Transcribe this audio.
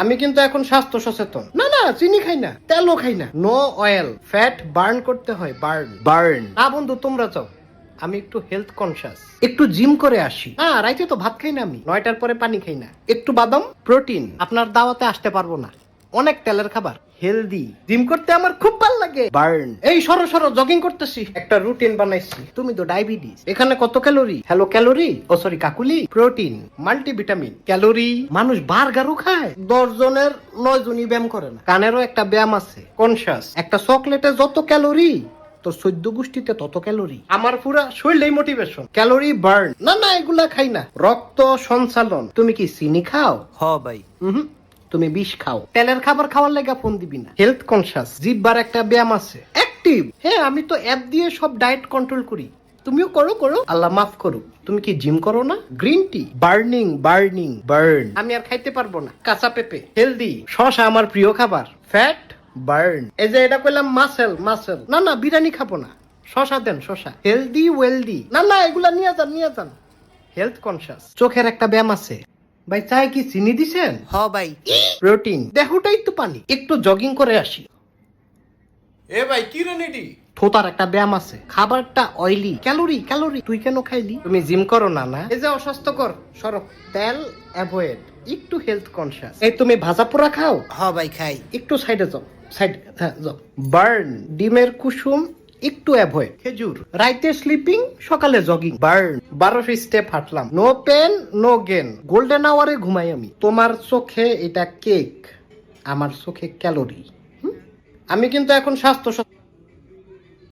আমি কিন্তু এখন স্বাস্থ্য সচেতন। না না, চিনি খাই না, তেলও খাই না, নো অয়েল, ফ্যাট বার্ন করতে হয়, বার্ন বার্ন। না বন্ধু, তোমরা যাও, আমি একটু হেলথ কনসিয়াস, একটু জিম করে আসি। হ্যাঁ, রাইতে তো ভাত খাই না, আমি 9টার পরে পানি খাই না। একটু বাদাম প্রোটিন। আপনার দাওয়াতে আসতে পারবো না, অনেক তেলের খাবার। হেলদি জিম করতে আমার খুব ভালো লাগে। বার্ন। এই সরো সরো, জগিং করতেছি, একটা রুটিন বানাইছি। তুমি তো ডায়াবেটিস, এখানে কত ক্যালোরি? হ্যালো ক্যালোরি, ও sorry Kakuli. Protein, multivitamin, calorie. মানুষ বার্গারও খায়, 10 জনের 9 জনই ব্যায়াম করে না। কানেরও একটা ব্যায়াম আছে, কনসিয়াস। একটা চকলেটে যত ক্যালোরি, তোর 14 গোষ্ঠীতে তত ক্যালোরি। আমার পুরা শরীরেই মোটিভেশন, ক্যালোরি বার্ন। না না, এগুলা খাই না। রক্ত সঞ্চালন। তুমি কি চিনি খাও? হ ভাই। তুমি বিষ খাও। তেলের খাবার খাওয়ার লাগা ফোন দিবি না। হেলথ কনসিয়াস, জিব্বার একটা ব্যায়াম আছে, অ্যাক্টিভ। হ্যাঁ, আমি তো অ্যাপ দিয়ে সব ডায়েট কন্ট্রোল করি। তুমিও করো করো, আল্লাহ মাফ করো। তুমি কি জিম করো না? Green tea, burning burning burn. আমি আর খাইতে পারবো না। কাঁচা পেঁপে, হেলদি। শশা আমার প্রিয় খাবার। Fat burn. এই যে এটা কইলাম মাসেল মাসেল। না না, বিরিয়ানি খাবো না, শশা দেন শশা। Healthy wealthy. না না, এগুলা নিয়ে যান নিয়ে যান। Health conscious. চোখের একটা ব্যায়াম আছে। ভাই, চাই কি চিনি দিছেন? হ ভাই। প্রোটিন। দেহটাই তো পানি। একটু জগিং করে আসি। এ ভাই কি রে নিডি? থোতার একটা ব্যায়াম আছে। খাবারটা অয়েলি, ক্যালোরি ক্যালোরি। তুই কেন খাইলি? তুমি জিম করো না? না, এই যে অস্বাস্থ্যকর, সরো। তেল অ্যাভয়েড, একটু হেলথ কনসিয়াস। এই তুমি ভাজা পোড়া খাও? হ ভাই খাই। একটু সাইডে যাও, সাইড, হ্যাঁ যাও। বার্ন, ডিমের কুসুম একটু অ্যাভয়েড। খেজুর। রাইতে স্লিপিং, সকালে জগিং। বার্ন, 1200 স্টেপ হাঁটলাম। No pain no gain. Golden আওয়ারে ঘুমাই আমি। তোমার চোখে এটা কেক, আমার চোখে ক্যালোরি। আমি কিন্তু এখন স্বাস্থ্য